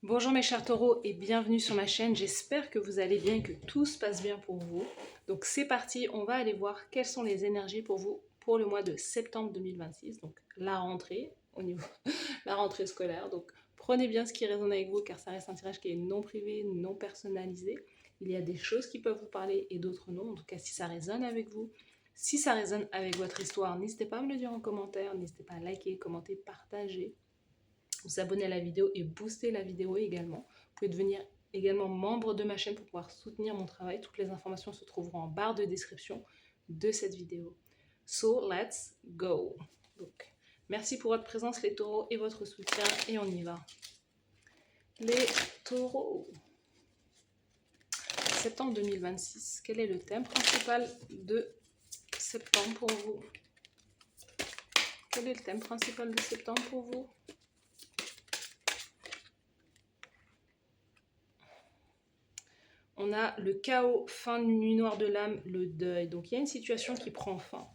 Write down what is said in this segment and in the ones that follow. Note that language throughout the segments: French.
Bonjour mes chers taureaux et bienvenue sur ma chaîne, j'espère que vous allez bien et que tout se passe bien pour vous. Donc c'est parti, on va aller voir quelles sont les énergies pour vous pour le mois de septembre 2026, donc la rentrée au niveau la rentrée scolaire. Donc prenez bien ce qui résonne avec vous car ça reste un tirage qui est non privé, non personnalisé. Il y a des choses qui peuvent vous parler et d'autres non, en tout cas si ça résonne avec vous. Si ça résonne avec votre histoire, n'hésitez pas à me le dire en commentaire, n'hésitez pas à liker, commenter, partager, vous abonner à la vidéo et booster la vidéo également. Vous pouvez devenir également membre de ma chaîne pour pouvoir soutenir mon travail. Toutes les informations se trouveront en barre de description de cette vidéo. So, let's go. Donc, merci pour votre présence les taureaux et votre soutien et on y va. Les taureaux. Septembre 2026, quel est le thème principal de septembre pour vous? Quel est le thème principal de septembre pour vous? On a le chaos, fin d'une nuit noire de l'âme, le deuil. Donc il y a une situation qui prend fin.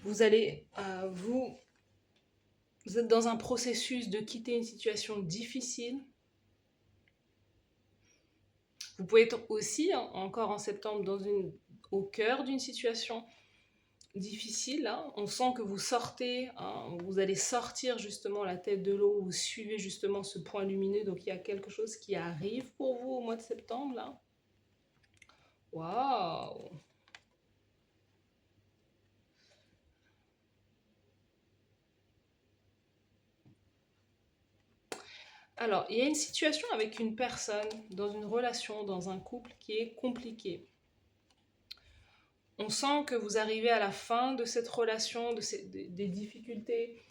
Vous allez, vous êtes dans un processus de quitter une situation difficile. Vous pouvez être aussi, encore en septembre, au cœur d'une situation difficile. On sent que vous sortez, vous allez sortir justement la tête de l'eau, vous suivez justement ce point lumineux. Donc il y a quelque chose qui arrive pour vous au mois de septembre là. Waouh! Alors, il y a une situation avec une personne, dans une relation, dans un couple, qui est compliquée. On sent que vous arrivez à la fin de cette relation, des difficultés.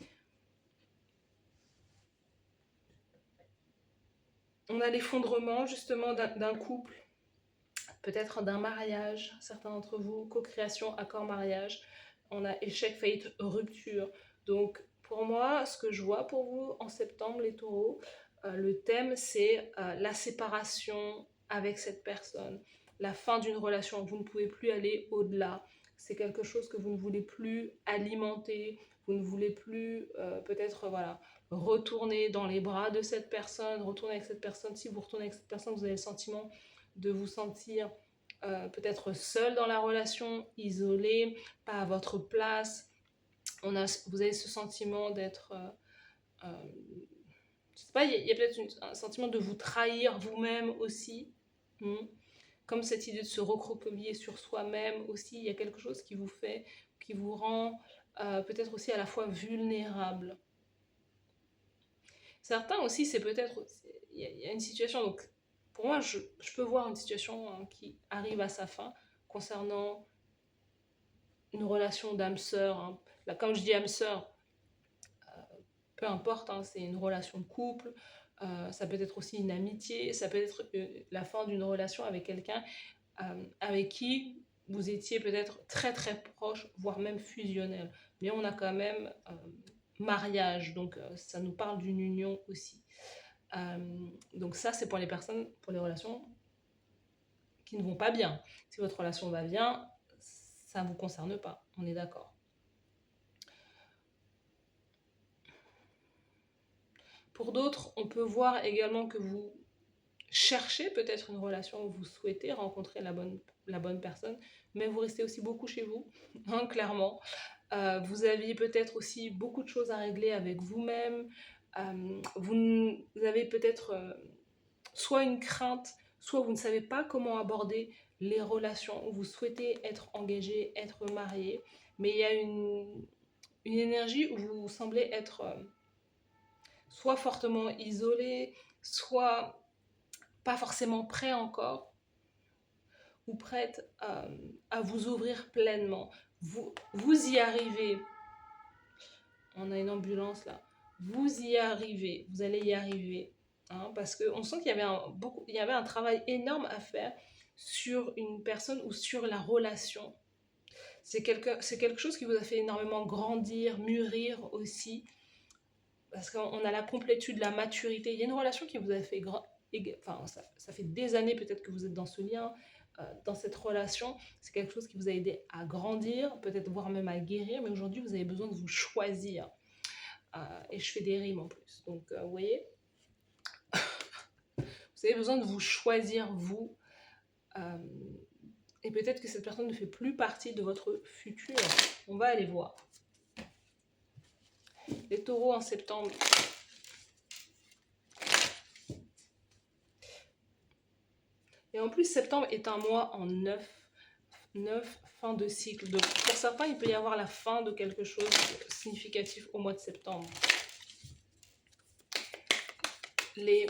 On a l'effondrement justement d'un couple, peut-être d'un mariage, certains d'entre vous, co-création, accord mariage. On a échec, faillite, rupture. Donc, pour moi, ce que je vois pour vous en septembre, les taureaux, le thème, c'est la séparation avec cette personne, la fin d'une relation. Vous ne pouvez plus aller au-delà. C'est quelque chose que vous ne voulez plus alimenter. Vous ne voulez plus, peut-être, voilà, retourner dans les bras de cette personne, retourner avec cette personne. Si vous retournez avec cette personne, vous avez le sentiment de vous sentir peut-être seul dans la relation, isolé, pas à votre place. Vous avez ce sentiment d'être... je sais pas, il y a peut-être un sentiment de vous trahir vous-même aussi. Comme cette idée de se recroqueviller sur soi-même aussi, il y a quelque chose qui vous fait, qui vous rend peut-être aussi à la fois vulnérable. Certains aussi, c'est peut-être... Il y a une situation, donc pour moi, je peux voir une situation qui arrive à sa fin concernant une relation d'âme sœur. Là, quand je dis âme sœur, peu importe, c'est une relation de couple, ça peut être aussi une amitié, ça peut être la fin d'une relation avec quelqu'un avec qui vous étiez peut-être très très proche, voire même fusionnel. Mais on a quand même mariage, donc ça nous parle d'une union aussi. Donc ça, c'est pour les personnes, pour les relations qui ne vont pas bien. Si votre relation va bien, ça ne vous concerne pas, on est d'accord. Pour d'autres, on peut voir également que vous cherchez peut-être une relation où vous souhaitez rencontrer la bonne personne, mais vous restez aussi beaucoup chez vous, clairement. Vous aviez peut-être aussi beaucoup de choses à régler avec vous-même. Vous avez peut-être soit une crainte, soit vous ne savez pas comment aborder les relations. Vous souhaitez être engagé, être marié, mais il y a une énergie où vous semblez être soit fortement isolé, soit pas forcément prêt encore, ou prête à vous ouvrir pleinement. Vous y arrivez. On a une ambulance là. Vous y arrivez. Vous allez y arriver. Parce qu'on sent qu'il y avait un travail énorme à faire sur une personne ou sur la relation. C'est quelque chose qui vous a fait énormément grandir, mûrir aussi. Parce qu'on a la complétude, la maturité. Il y a une relation qui vous a fait ça fait des années peut-être que vous êtes dans ce lien, dans cette relation. C'est quelque chose qui vous a aidé à grandir, peut-être voire même à guérir, mais aujourd'hui vous avez besoin de vous choisir. Et je fais des rimes en plus, donc vous voyez. Vous avez besoin de vous choisir, vous. Et peut-être que cette personne ne fait plus partie de votre futur. On va aller voir. Les taureaux en septembre. Et en plus, septembre est un mois en 9 fin de cycle. Donc, pour certains, il peut y avoir la fin de quelque chose de significatif au mois de septembre. Les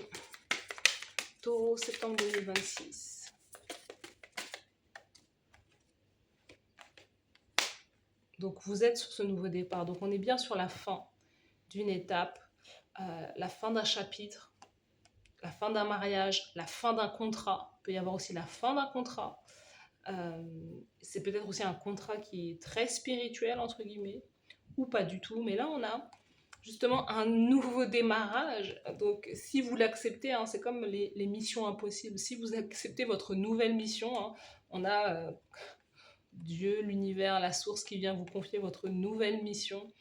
taureaux, septembre 2026. Donc, vous êtes sur ce nouveau départ. Donc, on est bien sur la fin d'une étape, la fin d'un chapitre, la fin d'un mariage, la fin d'un contrat. Il peut y avoir aussi la fin d'un contrat. C'est peut-être aussi un contrat qui est très spirituel, entre guillemets, ou pas du tout. Mais là, on a justement un nouveau démarrage. Donc, si vous l'acceptez, hein, c'est comme les missions impossibles. Si vous acceptez votre nouvelle mission, hein, on a Dieu, l'univers, la source qui vient vous confier votre nouvelle mission.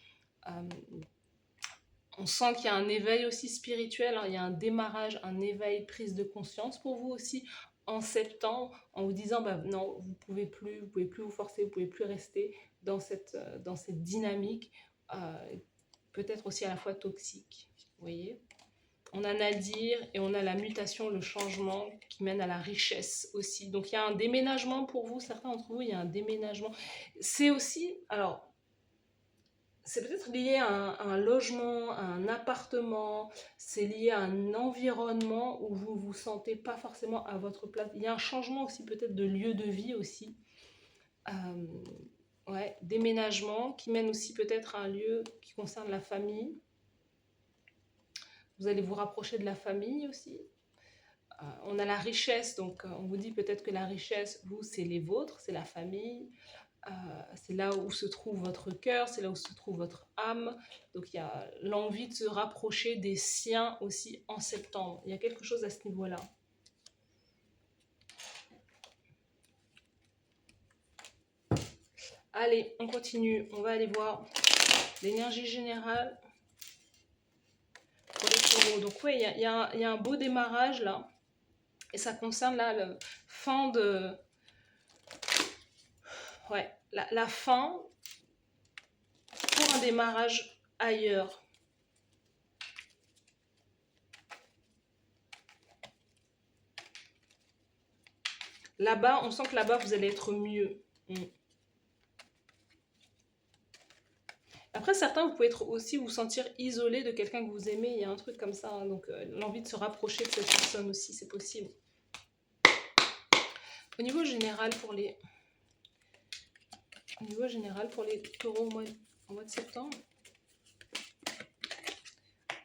On sent qu'il y a un éveil aussi spirituel, hein, il y a un démarrage, un éveil, prise de conscience pour vous aussi en septembre, en vous disant bah, non, vous pouvez plus vous forcer, vous pouvez plus rester dans cette dynamique, peut-être aussi à la fois toxique. Vous voyez, on a Nadir et on a la mutation, le changement qui mène à la richesse aussi. Donc il y a un déménagement pour vous, certains d'entre vous, il y a un déménagement. C'est aussi, alors c'est peut-être lié à un logement, à un appartement, c'est lié à un environnement où vous ne vous sentez pas forcément à votre place. Il y a un changement aussi peut-être de lieu de vie aussi. Ouais, déménagement qui mène aussi peut-être à un lieu qui concerne la famille. Vous allez vous rapprocher de la famille aussi. On a la richesse, donc on vous dit peut-être que la richesse, vous, c'est les vôtres, c'est la famille. C'est là où se trouve votre cœur, c'est là où se trouve votre âme. Donc il y a l'envie de se rapprocher des siens aussi en septembre. Il y a quelque chose à ce niveau-là. Allez, on continue. On va aller voir l'énergie générale pour les taureaux. Donc oui, il y a un beau démarrage là. Et ça concerne là la fin de... Ouais, la fin pour un démarrage ailleurs. Là-bas, on sent que là-bas, vous allez être mieux. Après, certains, vous pouvez aussi vous sentir isolé de quelqu'un que vous aimez. Il y a un truc comme ça. Hein, donc, l'envie de se rapprocher de cette personne aussi, c'est possible. Au niveau général pour les taureaux au mois de septembre,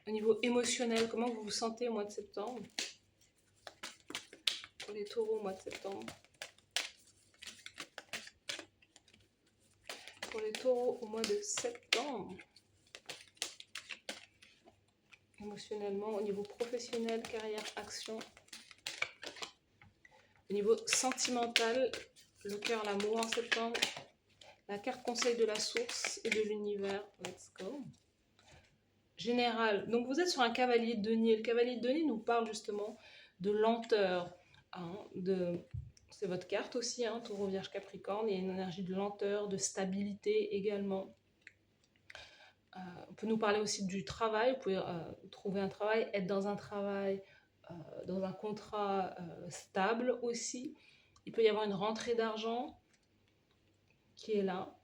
au niveau émotionnel, comment vous vous sentez au mois de septembre? Pour les taureaux au mois de septembre. Pour les taureaux au mois de septembre. Émotionnellement, au niveau professionnel, carrière, action. Au niveau sentimental, le cœur, l'amour en septembre. La carte conseil de la source et de l'univers. Let's go. Général. Donc vous êtes sur un cavalier de denier. Le cavalier de denier nous parle justement de lenteur. Hein, c'est votre carte aussi, hein, taureau, vierge, capricorne. Il y a une énergie de lenteur, de stabilité également. On peut nous parler aussi du travail. Vous pouvez trouver un travail, être dans un travail, dans un contrat stable aussi. Il peut y avoir une rentrée d'argent qui est là,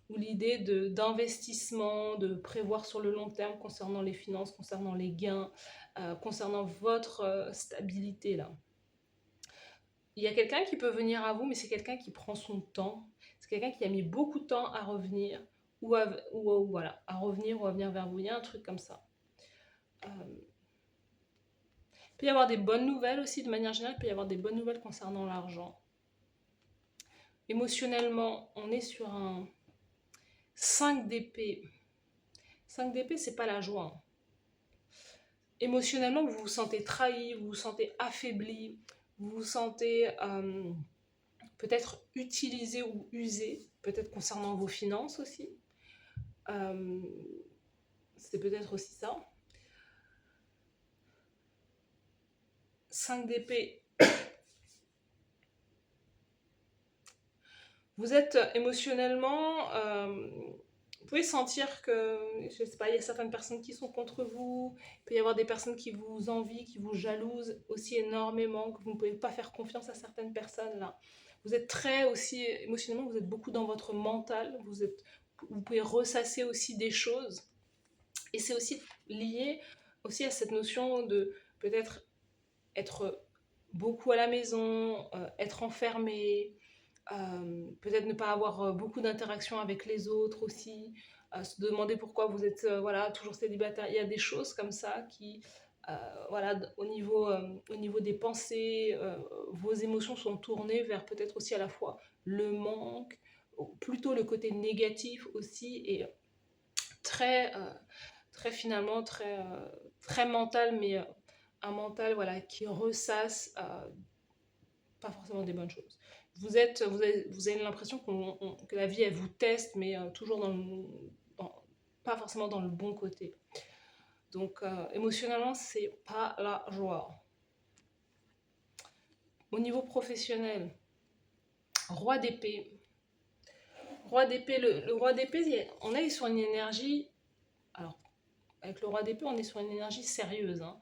ou l'idée d'investissement, de prévoir sur le long terme concernant les finances, concernant les gains, concernant votre stabilité là. Il y a quelqu'un qui peut venir à vous, mais c'est quelqu'un qui prend son temps. C'est quelqu'un qui a mis beaucoup de temps à revenir, voilà, à revenir ou à venir vers vous. Il y a un truc comme ça. Il peut y avoir des bonnes nouvelles aussi, de manière générale, il peut y avoir des bonnes nouvelles concernant l'argent. Émotionnellement, on est sur un 5 d'épée. 5 d'épée, c'est pas la joie. Émotionnellement, vous vous sentez trahi, vous vous sentez affaibli, vous vous sentez peut-être utilisé ou usé, peut-être concernant vos finances aussi. C'est peut-être aussi ça. 5 d'épée. Vous êtes émotionnellement, vous pouvez sentir que, je sais pas, il y a certaines personnes qui sont contre vous, il peut y avoir des personnes qui vous envient, qui vous jalousent aussi énormément, que vous ne pouvez pas faire confiance à certaines personnes là. Vous êtes très aussi, émotionnellement, vous êtes beaucoup dans votre mental, vous pouvez ressasser aussi des choses. Et c'est aussi lié aussi à cette notion de peut-être être beaucoup à la maison, être enfermé, peut-être ne pas avoir beaucoup d'interactions avec les autres aussi, se demander pourquoi vous êtes voilà, toujours célibataire. Il y a des choses comme ça qui, euh, voilà, au niveau des pensées, vos émotions sont tournées vers peut-être aussi à la fois le manque, plutôt le côté négatif aussi, et très, très finalement, très mental, mais un mental voilà, qui ressasse pas forcément des bonnes choses. Vous avez l'impression que la vie, elle vous teste, mais toujours pas forcément dans le bon côté. Donc, émotionnellement, c'est pas la joie. Au niveau professionnel, roi d'épée. Roi d'épée, le roi d'épée, on est sur une énergie. Alors, avec le roi d'épée, on est sur une énergie sérieuse. Hein.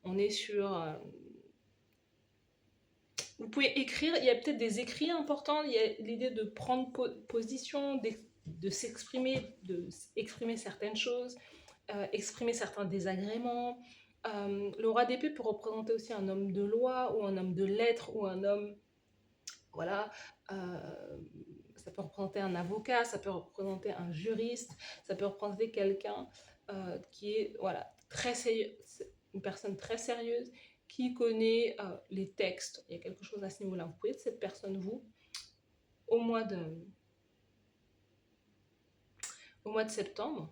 On est sur. Vous pouvez écrire, il y a peut-être des écrits importants, il y a l'idée de prendre position, de s'exprimer, exprimer certaines choses, exprimer certains désagréments. Le roi d'épée peut représenter aussi un homme de loi ou un homme de lettres ou un homme, voilà, ça peut représenter un avocat, ça peut représenter un juriste, ça peut représenter quelqu'un qui est, voilà, très sérieux, une personne très sérieuse qui connaît les textes. Il y a quelque chose à ce niveau-là. Vous pouvez être cette personne, vous, au mois de, au mois de septembre.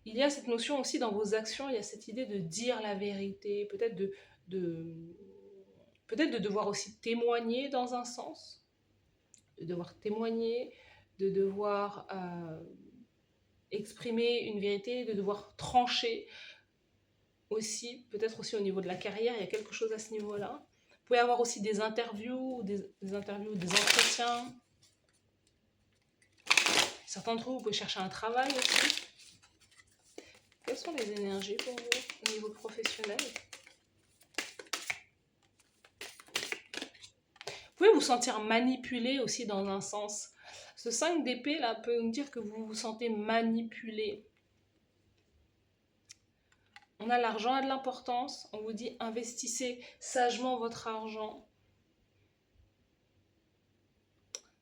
Il y a cette notion aussi dans vos actions, il y a cette idée de dire la vérité, de, peut-être de devoir aussi témoigner dans un sens, de devoir témoigner, de devoir exprimer une vérité, de devoir trancher aussi, peut-être aussi au niveau de la carrière, il y a quelque chose à ce niveau-là. Vous pouvez avoir aussi des interviews, des entretiens. Certains d'entre vous, vous pouvez chercher un travail aussi. Quelles sont les énergies pour vous au niveau professionnel? Vous pouvez vous sentir manipulé aussi dans un sens. Ce 5 d'épée là peut nous dire que vous vous sentez manipulé. On a l'argent a de l'importance. On vous dit investissez sagement votre argent.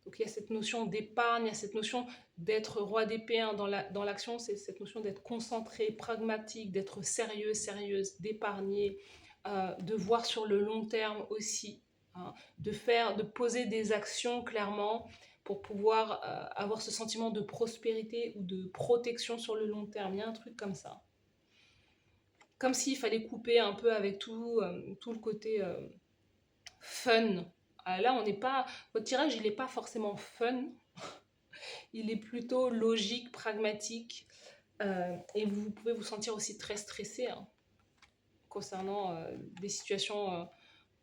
Donc il y a cette notion d'épargne, il y a cette notion d'être roi d'épée hein, dans l'action, c'est cette notion d'être concentré, pragmatique, d'être sérieux, sérieuse, d'épargner, de voir sur le long terme aussi, hein, de poser des actions clairement pour pouvoir avoir ce sentiment de prospérité ou de protection sur le long terme. Il y a un truc comme ça. Comme s'il fallait couper un peu avec tout le côté fun. Là, on n'est pas. Votre tirage, il n'est pas forcément fun. Il est plutôt logique, pragmatique. Et vous pouvez vous sentir aussi très stressé hein, concernant des situations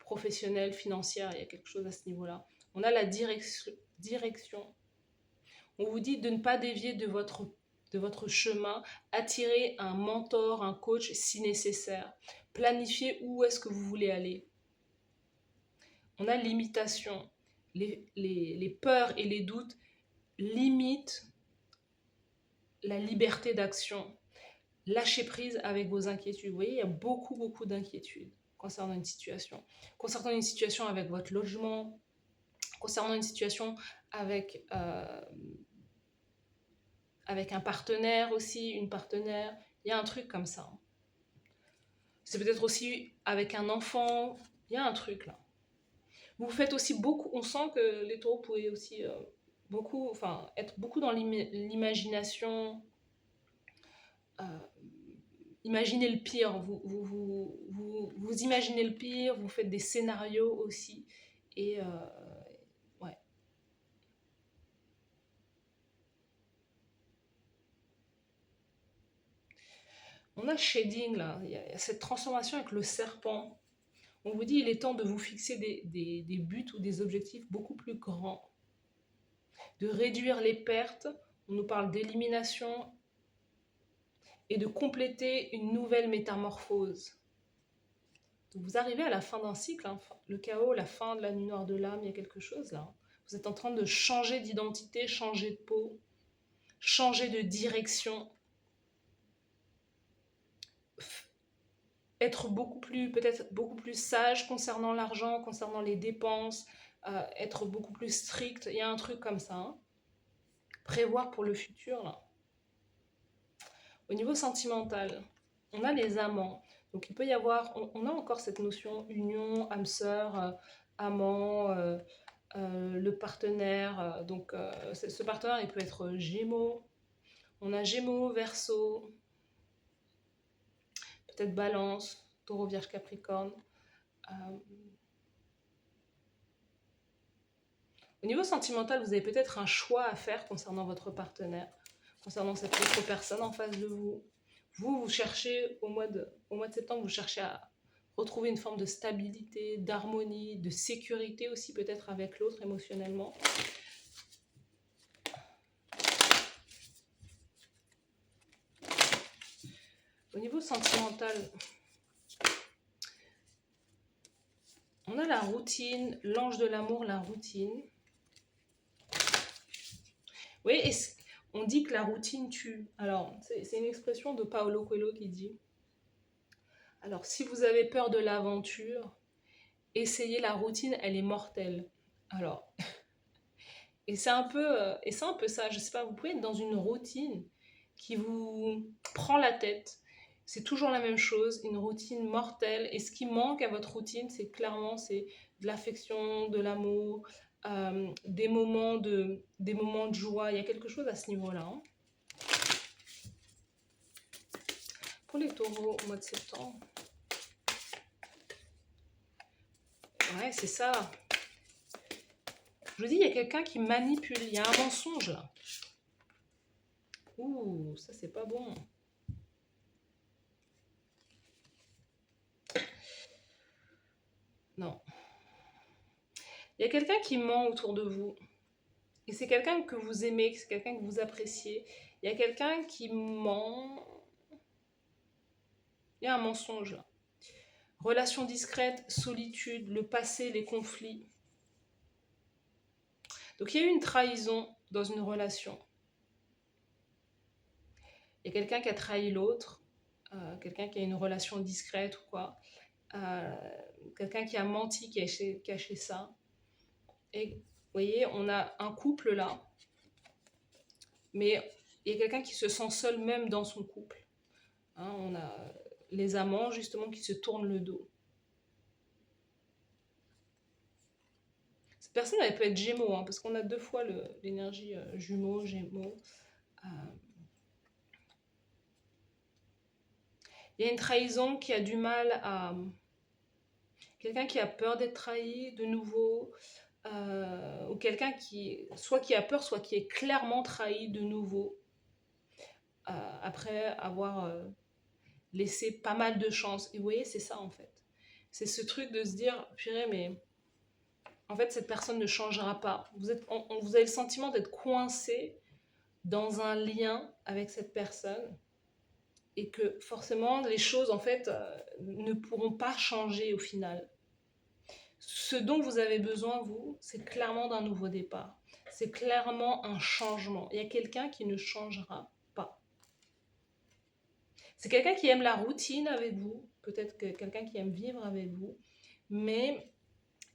professionnelles, financières. Il y a quelque chose à ce niveau-là. On a la direction. On vous dit de ne pas dévier de votre chemin. Attirer un mentor, un coach si nécessaire. Planifier où est-ce que vous voulez aller. On a limitation. Les peurs et les doutes limitent la liberté d'action. Lâcher prise avec vos inquiétudes. Vous voyez, il y a beaucoup, beaucoup d'inquiétudes concernant une situation. Concernant une situation avec votre logement, concernant une situation avec un partenaire aussi, une partenaire. Il y a un truc comme ça. C'est peut-être aussi avec un enfant. Il y a un truc là. Vous faites aussi beaucoup, on sent que les taureaux pouvaient aussi être beaucoup dans l'imagination, imaginez le pire, vous imaginez le pire, vous faites des scénarios aussi, et ouais. On a shading là, il y a cette transformation avec le serpent. On vous dit il est temps de vous fixer des buts ou des objectifs beaucoup plus grands, de réduire les pertes. On nous parle d'élimination et de compléter une nouvelle métamorphose. Donc vous arrivez à la fin d'un cycle, hein, le chaos, la fin de la nuit noire de l'âme, il y a quelque chose là. Vous êtes en train de changer d'identité, changer de peau, changer de direction, être peut-être beaucoup plus sage concernant l'argent, concernant les dépenses, être beaucoup plus strict. Il y a un truc comme ça. Hein. Prévoir pour le futur. Là. Au niveau sentimental, on a les amants. Donc il peut y avoir, on a encore cette notion union, âme sœur, amant, le partenaire. Donc ce partenaire, il peut être Gémeaux. On a Gémeaux, Verseau, peut-être Balance, Taureau, Vierge, Capricorne. Au niveau sentimental, vous avez peut-être un choix à faire concernant votre partenaire, concernant cette autre personne en face de vous. Vous cherchez, au mois de septembre, vous cherchez à retrouver une forme de stabilité, d'harmonie, de sécurité aussi peut-être avec l'autre émotionnellement. Au niveau sentimental, on a la routine, l'ange de l'amour, la routine. Oui, on dit que la routine tue. Alors, c'est une expression de Paulo Coelho qui dit alors, si vous avez peur de l'aventure, essayez la routine, elle est mortelle. Alors, et c'est un peu ça, je sais pas, vous pouvez être dans une routine qui vous prend la tête. C'est toujours la même chose, une routine mortelle. Et ce qui manque à votre routine, c'est clairement c'est de l'affection, de l'amour, des moments de joie. Il y a quelque chose à ce niveau-là. Hein. Pour les taureaux au mois de septembre. Ouais, c'est ça. Je vous dis, il y a quelqu'un qui manipule. Il y a un mensonge là. Ouh, ça c'est pas bon. Non. Il y a quelqu'un qui ment autour de vous. Et c'est quelqu'un que vous aimez, c'est quelqu'un que vous appréciez. Il y a quelqu'un qui ment. Il y a un mensonge là. Relation discrète, solitude, le passé, les conflits. Donc il y a eu une trahison dans une relation. Il y a quelqu'un qui a trahi l'autre, quelqu'un qui a une relation discrète ou quoi, quelqu'un qui a menti, qui a caché ça. Et vous voyez, on a un couple là, mais il y a quelqu'un qui se sent seul même dans son couple. Hein, on a les amants justement qui se tournent le dos. Cette personne, elle peut être Gémeaux, hein, parce qu'on a deux fois l'énergie jumeaux, Gémeaux. Il y a une trahison qui a du mal à... Quelqu'un qui a peur d'être trahi de nouveau, ou quelqu'un qui soit qui a peur, soit qui est clairement trahi de nouveau, après avoir laissé pas mal de chance. Et vous voyez, c'est ça en fait. C'est ce truc de se dire, purée, mais en fait, cette personne ne changera pas. Vous avez le sentiment d'être coincé dans un lien avec cette personne et que forcément, les choses, en fait, ne pourront pas changer au final. Ce dont vous avez besoin, vous, c'est clairement d'un nouveau départ. C'est clairement un changement. Il y a quelqu'un qui ne changera pas. C'est quelqu'un qui aime la routine avec vous, peut-être que quelqu'un qui aime vivre avec vous, mais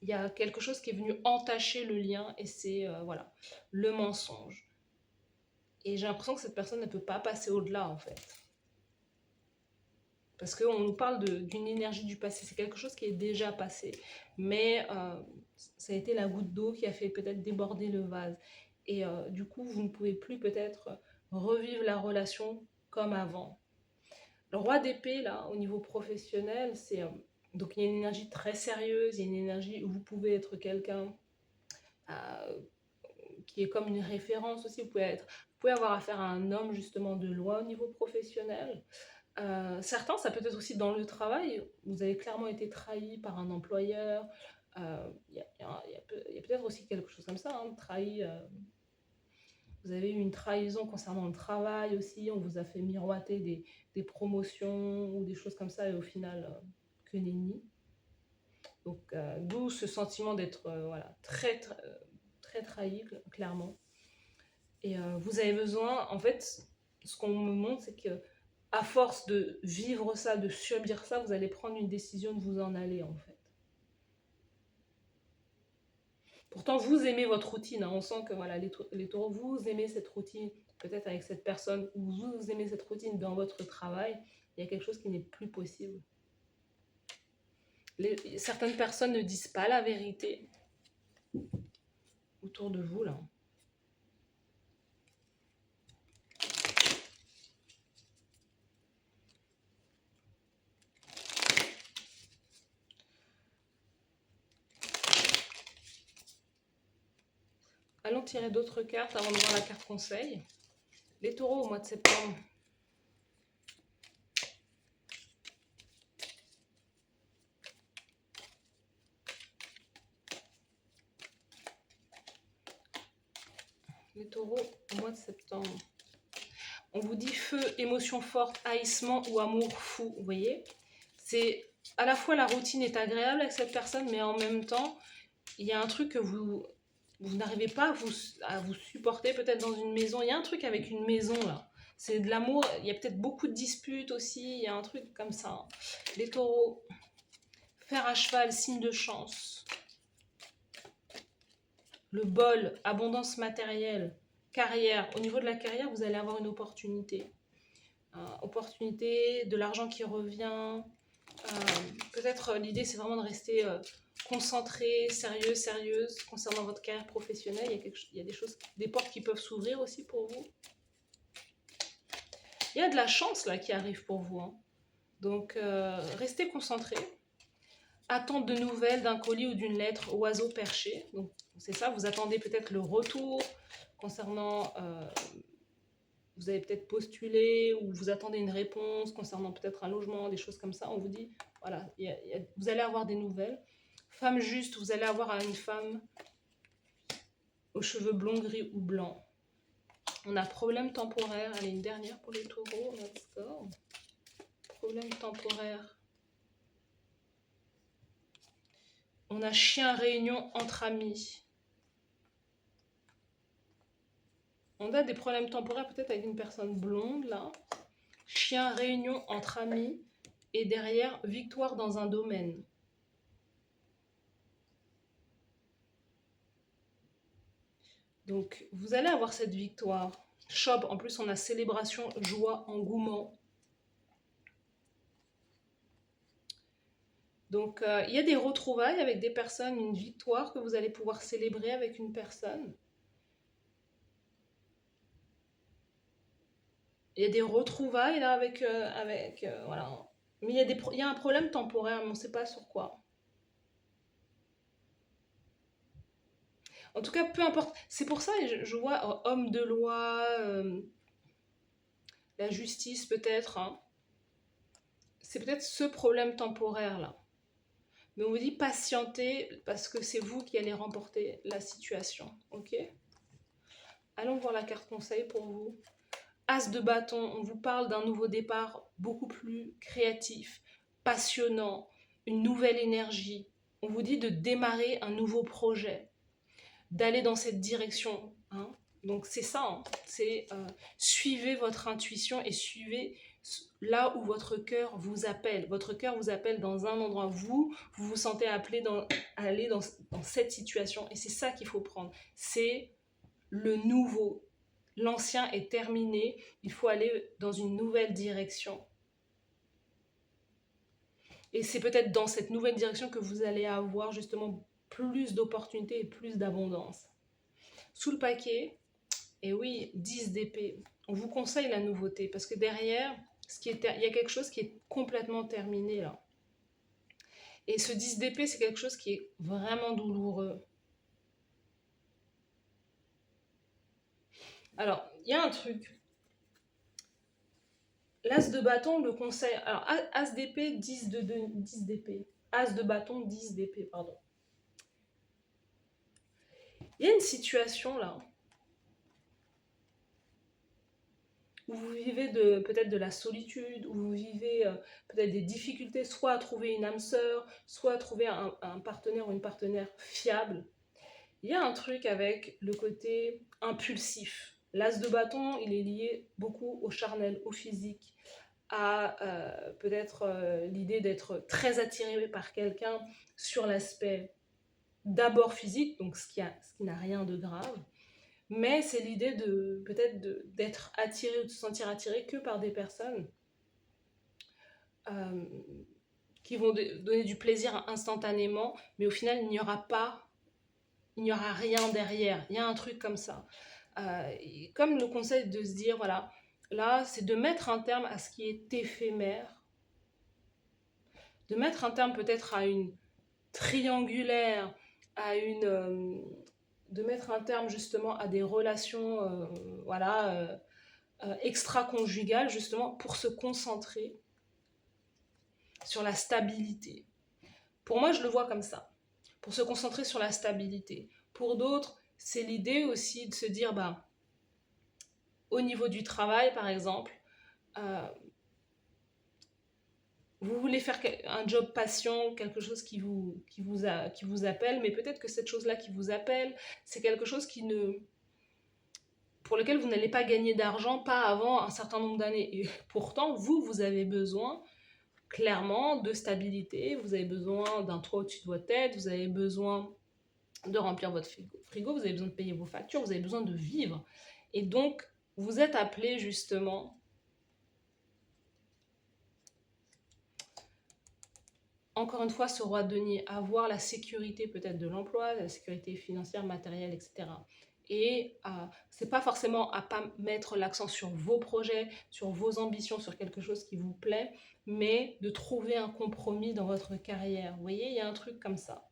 il y a quelque chose qui est venu entacher le lien et c'est voilà, le mensonge. Et j'ai l'impression que cette personne ne peut pas passer au-delà en fait. Parce qu'on nous parle d'une énergie du passé, c'est quelque chose qui est déjà passé. Mais ça a été la goutte d'eau qui a fait peut-être déborder le vase. Et du coup, vous ne pouvez plus peut-être revivre la relation comme avant. Le roi d'épée, là, au niveau professionnel, c'est... donc il y a une énergie très sérieuse, il y a une énergie où vous pouvez être quelqu'un qui est comme une référence aussi. Vous pouvez avoir affaire à un homme justement de loi au niveau professionnel. Certains, ça peut être aussi dans le travail. Vous avez clairement été trahi par un employeur. Il y a peut-être aussi quelque chose comme ça, hein, trahi. Vous avez eu une trahison concernant le travail aussi. On vous a fait miroiter des promotions ou des choses comme ça et au final, que nenni. Donc, d'où ce sentiment d'être voilà, très trahi, clairement. Et vous avez besoin, en fait, ce qu'on me montre, c'est que à force de vivre ça, de subir ça, vous allez prendre une décision de vous en aller, en fait. Pourtant, vous aimez votre routine, hein. On sent que voilà, les taureaux, vous aimez cette routine, peut-être avec cette personne, ou vous aimez cette routine dans votre travail. Il y a quelque chose qui n'est plus possible. Certaines personnes ne disent pas la vérité autour de vous, là. Allons tirer d'autres cartes avant de voir la carte conseil. Les taureaux au mois de septembre. Les taureaux au mois de septembre. On vous dit feu, émotion forte, haïssement ou amour fou. Vous voyez, c'est à la fois la routine est agréable avec cette personne, mais en même temps, il y a un truc que vous n'arrivez pas à vous supporter peut-être dans une maison. Il y a un truc avec une maison là. C'est de l'amour. Il y a peut-être beaucoup de disputes aussi. Il y a un truc comme ça, hein. Les taureaux, fer à cheval, signe de chance. Le bol, abondance matérielle, carrière. Au niveau de la carrière, vous allez avoir une opportunité. Opportunité, de l'argent qui revient. Peut-être l'idée, c'est vraiment de rester concentré, sérieuse concernant votre carrière professionnelle. Il y a des choses, des portes qui peuvent s'ouvrir aussi pour vous. Il y a de la chance là qui arrive pour vous, hein. Donc, restez concentré. Attente de nouvelles d'un colis ou d'une lettre, oiseau perché. Donc, c'est ça, vous attendez peut-être le retour concernant... vous avez peut-être postulé ou vous attendez une réponse concernant peut-être un logement, des choses comme ça. On vous dit, voilà, vous allez avoir des nouvelles. Femme juste, vous allez avoir une femme aux cheveux blonds, gris ou blancs. On a problème temporaire. Allez, une dernière pour les taureaux. Let's go. Problème temporaire. On a chien réunion entre amis. On a des problèmes temporaires peut-être avec une personne blonde, là. Chien réunion entre amis. Et derrière, victoire dans un domaine. Donc, vous allez avoir cette victoire. Shop, en plus, on a célébration, joie, engouement. Donc, il y a des retrouvailles avec des personnes, une victoire que vous allez pouvoir célébrer avec une personne. Il y a des retrouvailles là avec... voilà. Mais il y a un problème temporaire, mais on ne sait pas sur quoi. En tout cas, peu importe. C'est pour ça, je vois homme de loi, la justice peut-être, hein. C'est peut-être ce problème temporaire-là. Mais on vous dit patientez parce que c'est vous qui allez remporter la situation. Ok? Allons voir la carte conseil pour vous. As de bâton, on vous parle d'un nouveau départ beaucoup plus créatif, passionnant, une nouvelle énergie. On vous dit de démarrer un nouveau projet, d'aller dans cette direction, hein. Donc c'est ça, hein. C'est suivez votre intuition et suivez là où votre cœur vous appelle. Votre cœur vous appelle dans un endroit. Vous vous sentez appelé à aller dans cette situation. Et c'est ça qu'il faut prendre. C'est le nouveau. L'ancien est terminé. Il faut aller dans une nouvelle direction. Et c'est peut-être dans cette nouvelle direction que vous allez avoir justement plus d'opportunités et plus d'abondance. Sous le paquet, et oui, 10 d'épée. On vous conseille la nouveauté parce que derrière, il y a quelque chose qui est complètement terminé là. Et ce 10 d'épée, c'est quelque chose qui est vraiment douloureux. Alors, il y a un truc. l'as de bâton, le conseil... Alors, as d'épée, 10 d'épée. As de bâton, 10 d'épée, pardon. Il y a une situation là où vous vivez peut-être de la solitude, où vous vivez peut-être des difficultés, soit à trouver une âme sœur, soit à trouver un partenaire ou une partenaire fiable. Il y a un truc avec le côté impulsif. L'as de bâton, il est lié beaucoup au charnel, au physique, à peut-être l'idée d'être très attiré par quelqu'un sur l'aspect d'abord physique, donc ce qui n'a rien de grave, mais c'est l'idée de peut-être d'être attiré ou de se sentir attiré que par des personnes euh, qui vont donner du plaisir instantanément, mais au final il n'y aura rien derrière. Il y a un truc comme ça. Comme le conseil de se dire, voilà, là, c'est de mettre un terme à ce qui est éphémère, de mettre un terme peut-être à une triangulaire, de mettre un terme justement à des relations, voilà, extra-conjugales, justement, pour se concentrer sur la stabilité. Pour moi, je le vois comme ça, pour se concentrer sur la stabilité. Pour d'autres, c'est l'idée aussi de se dire, bah, au niveau du travail, par exemple, euh, vous voulez faire un job passion, quelque chose qui vous appelle, mais peut-être que cette chose-là qui vous appelle, c'est quelque chose pour lequel vous n'allez pas gagner d'argent, pas avant un certain nombre d'années. Et pourtant, vous avez besoin clairement de stabilité, vous avez besoin d'un toit au-dessus de votre tête, vous avez besoin de remplir votre frigo, vous avez besoin de payer vos factures, vous avez besoin de vivre. Et donc, vous êtes appelé justement encore une fois, ce roi de denier, avoir la sécurité peut-être de l'emploi, la sécurité financière, matérielle, etc. Et c'est pas forcément à pas mettre l'accent sur vos projets, sur vos ambitions, sur quelque chose qui vous plaît, mais de trouver un compromis dans votre carrière. Vous voyez, il y a un truc comme ça.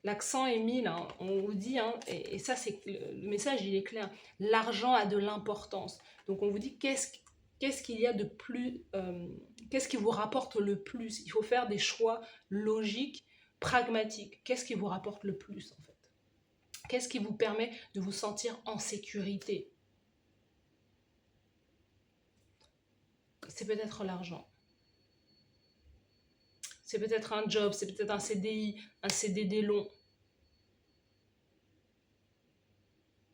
L'accent est mis là, on vous dit, hein, et ça c'est le message, il est clair. L'argent a de l'importance. Donc on vous dit qu'est-ce qu'il y a de plus, qu'est-ce qui vous rapporte le plus. Il faut faire des choix logiques, pragmatiques. Qu'est-ce qui vous rapporte le plus en fait? Qu'est-ce qui vous permet de vous sentir en sécurité? C'est peut-être l'argent. C'est peut-être un job, c'est peut-être un CDI, un CDD long.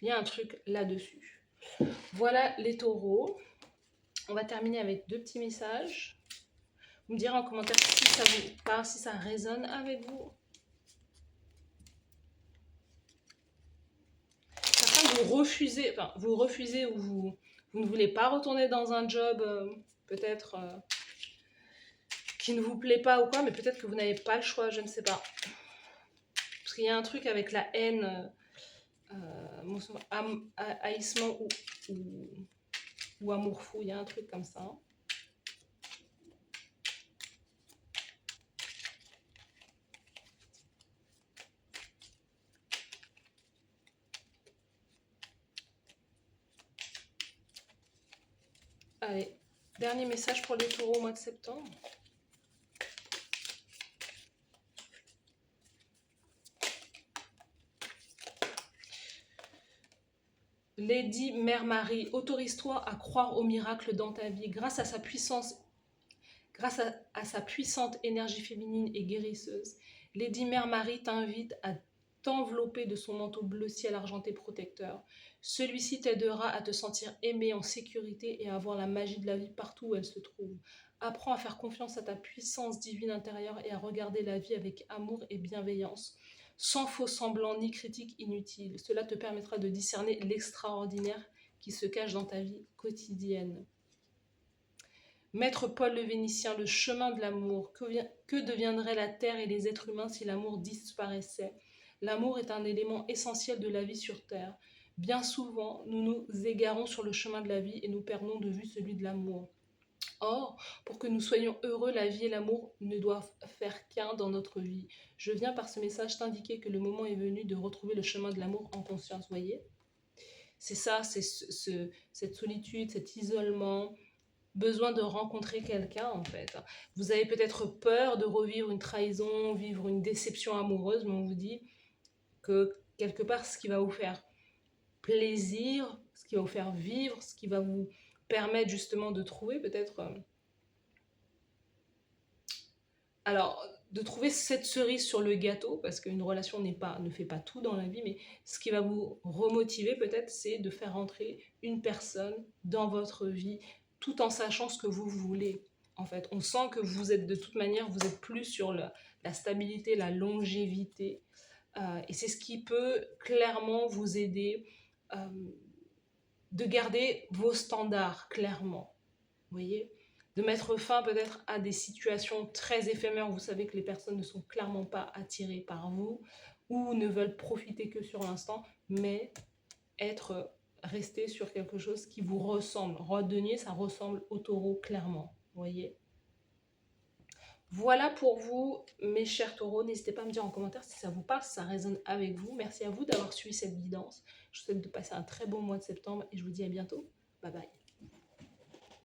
Il y a un truc là-dessus. Voilà les taureaux. On va terminer avec 2 petits messages. Vous me direz en commentaire si ça vous parle, si ça résonne avec vous. Certains vous refusez ou vous ne voulez pas retourner dans un job peut-être qui ne vous plaît pas ou quoi, mais peut-être que vous n'avez pas le choix, je ne sais pas. Parce qu'il y a un truc avec la haine, haïssement ou amour fou, il y a un truc comme ça. Allez, dernier message pour les taureaux au mois de septembre. Lady Mère Marie, autorise-toi à croire au miracle dans ta vie grâce à sa puissance, grâce à sa puissante énergie féminine et guérisseuse. Lady Mère Marie t'invite à t'envelopper de son manteau bleu ciel argenté protecteur. Celui-ci t'aidera à te sentir aimé, en sécurité et à voir la magie de la vie partout où elle se trouve. Apprends à faire confiance à ta puissance divine intérieure et à regarder la vie avec amour et bienveillance, sans faux semblants ni critiques inutiles. Cela te permettra de discerner l'extraordinaire qui se cache dans ta vie quotidienne. Maître Paul le Vénitien, le chemin de l'amour. Que deviendraient la terre et les êtres humains si l'amour disparaissait? L'amour est un élément essentiel de la vie sur terre. Bien souvent, nous nous égarons sur le chemin de la vie et nous perdons de vue celui de l'amour. Or, pour que nous soyons heureux, la vie et l'amour ne doivent faire qu'un dans notre vie. Je viens par ce message t'indiquer que le moment est venu de retrouver le chemin de l'amour en conscience, voyez? C'est ça, c'est cette solitude, cet isolement, besoin de rencontrer quelqu'un en fait. Vous avez peut-être peur de revivre une trahison, vivre une déception amoureuse, mais on vous dit que quelque part, ce qui va vous faire plaisir, ce qui va vous faire vivre, ce qui va vous permettre justement de trouver peut-être... alors, de trouver cette cerise sur le gâteau, parce qu'une relation ne fait pas tout dans la vie, mais ce qui va vous remotiver peut-être, c'est de faire entrer une personne dans votre vie, tout en sachant ce que vous voulez. En fait, on sent que vous êtes de toute manière, vous êtes plus sur la stabilité, la longévité, et c'est ce qui peut clairement vous aider euh, de garder vos standards, clairement. Vous voyez, de mettre fin peut-être à des situations très éphémères où vous savez que les personnes ne sont clairement pas attirées par vous ou ne veulent profiter que sur l'instant, mais être resté sur quelque chose qui vous ressemble. Roi de denier, ça ressemble au taureau, clairement. Vous voyez. Voilà pour vous, mes chers taureaux. N'hésitez pas à me dire en commentaire si ça vous parle, si ça résonne avec vous. Merci à vous d'avoir suivi cette guidance. Je vous souhaite de passer un très bon mois de septembre et je vous dis à bientôt. Bye bye.